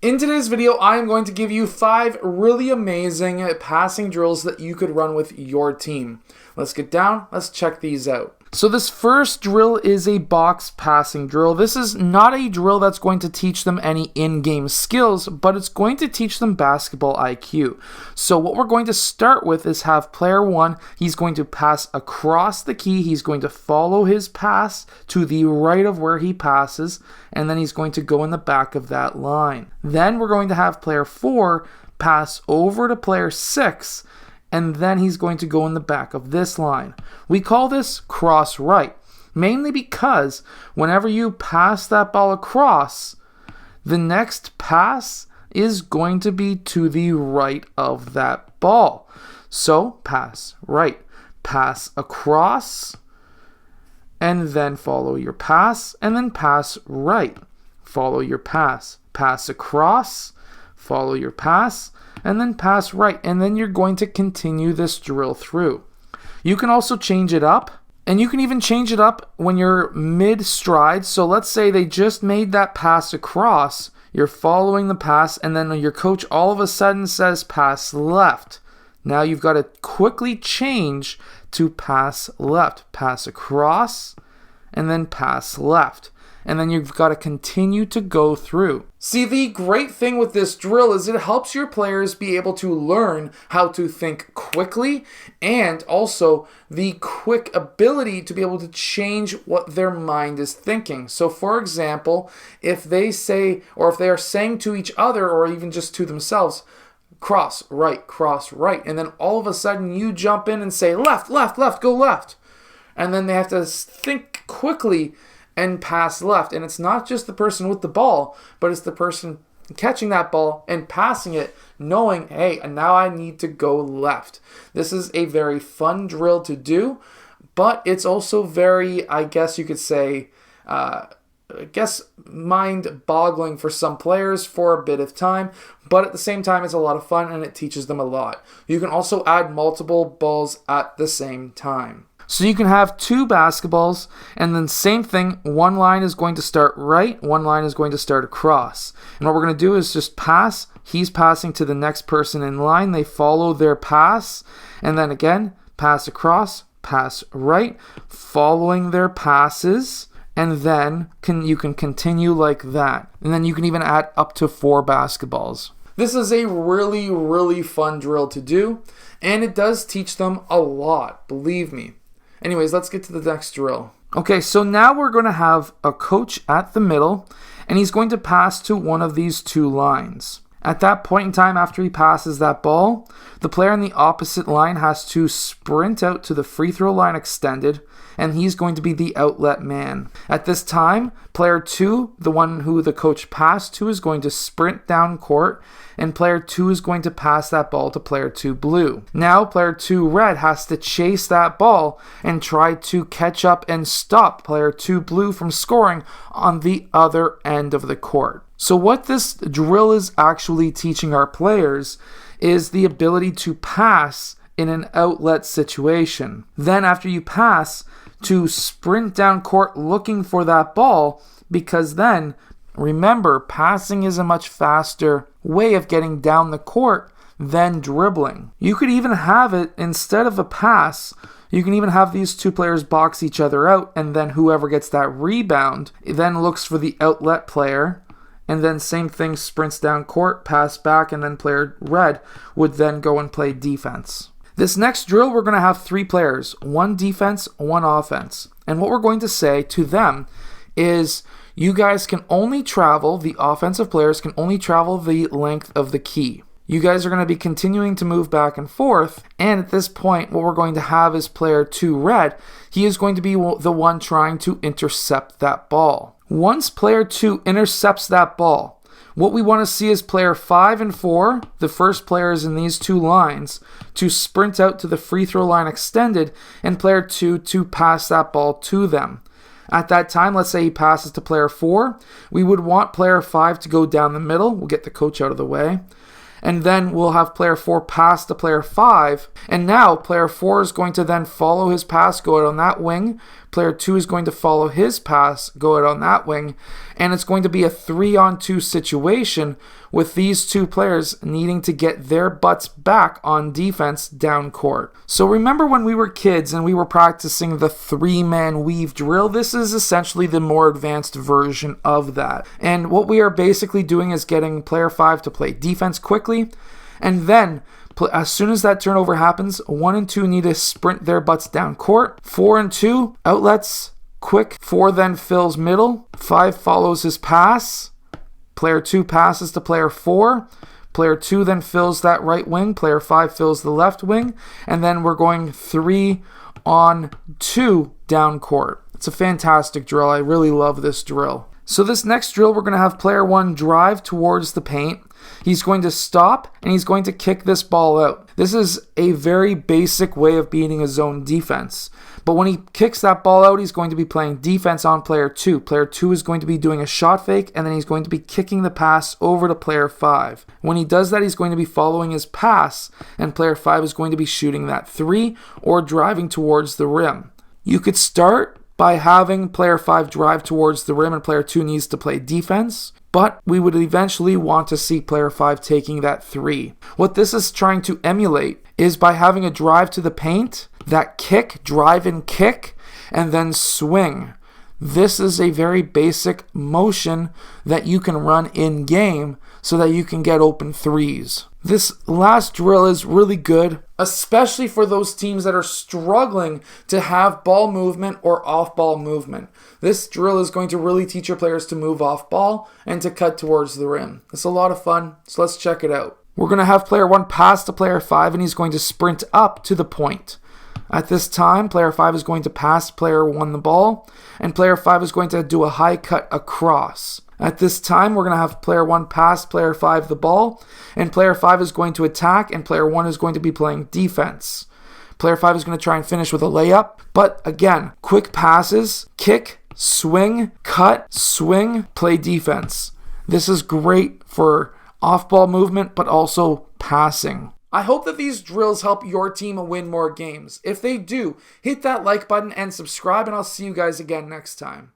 In today's video, I am going to give you 5 really amazing passing drills that you could run with your team. Let's get down, let's check these out. So this first drill is a box passing drill. This is not a drill that's going to teach them any in-game skills, but it's going to teach them basketball IQ. So what we're going to start with is have player 1, he's going to pass across the key, he's going to follow his pass to the right of where he passes, and then he's going to go in the back of that line. Then we're going to have player 4 pass over to player 6, and then he's going to go in the back of this line. We call this cross right, mainly because whenever you pass that ball across, the next pass is going to be to the right of that ball. So pass right, pass across, and then follow your pass, and then pass right, follow your pass, pass across, follow your pass, and then pass right, and then you're going to continue this drill through. You can also change it up, and you can even change it up when you're mid-stride. So let's say they just made that pass across, you're following the pass, and then your coach all of a sudden says pass left. Now you've got to quickly change to pass left, pass across, and then pass left. And then you've got to continue to go through. See, the great thing with this drill is it helps your players be able to learn how to think quickly, and also the quick ability to be able to change what their mind is thinking. So for example, if they say, or if they are saying to each other, or even just to themselves, cross right, and then all of a sudden you jump in and say left, go left. And then they have to think quickly and pass left. And it's not just the person with the ball, but it's the person catching that ball and passing it, knowing, hey, now I need to go left. This is a very fun drill to do, but it's also very, I guess you could say, mind-boggling for some players for a bit of time, but at the same time, it's a lot of fun and it teaches them a lot. You can also add multiple balls at the same time. So you can have 2 basketballs, and then same thing, one line is going to start right, one line is going to start across. And what we're going to do is just pass, he's passing to the next person in line, they follow their pass, and then again, pass across, pass right, following their passes, and then you can continue like that. And then you can even add up to 4 basketballs. This is a really, really fun drill to do, and it does teach them a lot, believe me. Anyways, let's get to the next drill. Okay, so now we're going to have a coach at the middle, and he's going to pass to one of these 2 lines. At that point in time, after he passes that ball, the player in the opposite line has to sprint out to the free throw line extended, and he's going to be the outlet man. At this time, player 2, the one who the coach passed to, is going to sprint down court, and player 2 is going to pass that ball to player 2 blue. Now player 2 red has to chase that ball and try to catch up and stop player 2 blue from scoring on the other end of the court. So what this drill is actually teaching our players is the ability to pass in an outlet situation. Then after you pass, to sprint down court looking for that ball, because then, remember, passing is a much faster way of getting down the court than dribbling. You could even have it, instead of a pass, you can even have these 2 players box each other out, and then whoever gets that rebound then looks for the outlet player, and then same thing, sprints down court, pass back, and then player red would then go and play defense. This next drill, we're going to have 3 players, 1 defense, 1 offense. And what we're going to say to them is, you guys can only travel, the offensive players can only travel the length of the key. You guys are going to be continuing to move back and forth, and at this point, what we're going to have is player 2 red. He is going to be the one trying to intercept that ball. Once player 2 intercepts that ball, what we want to see is player 5 and 4, the first players in these 2 lines, to sprint out to the free throw line extended, and player 2 to pass that ball to them. At that time, let's say he passes to player 4, we would want player 5 to go down the middle. We'll get the coach out of the way. And then we'll have player 4 pass to player 5. And now player 4 is going to then follow his pass, go out on that wing. Player 2 is going to follow his pass, go out on that wing, and it's going to be a 3-on-2 situation with these two players needing to get their butts back on defense down court. So remember when we were kids and we were practicing the 3-man weave drill? This is essentially the more advanced version of that. And what we are basically doing is getting player 5 to play defense quickly, and then as soon as that turnover happens, 1 and 2 need to sprint their butts down court. 4 and 2, outlets, quick. 4 then fills middle. 5 follows his pass. Player 2 passes to player 4. Player 2 then fills that right wing. Player 5 fills the left wing. And then we're going 3 on 2 down court. It's a fantastic drill. I really love this drill. So this next drill, we're going to have player 1 drive towards the paint. He's going to stop and he's going to kick this ball out. This is a very basic way of beating a zone defense. But when he kicks that ball out, he's going to be playing defense on player 2. Player 2 is going to be doing a shot fake, and then he's going to be kicking the pass over to player 5. When he does that, he's going to be following his pass, and player 5 is going to be shooting that 3 or driving towards the rim. You could start by having player 5 drive towards the rim and player 2 needs to play defense, but we would eventually want to see player 5 taking that 3. What this is trying to emulate is by having a drive to the paint, that kick, drive and kick, and then swing. This is a very basic motion that you can run in game so that you can get open threes. This last drill is really good, especially for those teams that are struggling to have ball movement or off-ball movement. This drill is going to really teach your players to move off ball and to cut towards the rim. It's a lot of fun, so let's check it out. We're going to have player 1 pass to player 5, and he's going to sprint up to the point. At this time, player 5 is going to pass player 1 the ball, and player 5 is going to do a high cut across. At this time, we're going to have player 1 pass player 5 the ball, and player 5 is going to attack, and player 1 is going to be playing defense. Player 5 is going to try and finish with a layup, but again, quick passes, kick, swing, cut, swing, play defense. This is great for off-ball movement, but also passing. I hope that these drills help your team win more games. If they do, hit that like button and subscribe, and I'll see you guys again next time.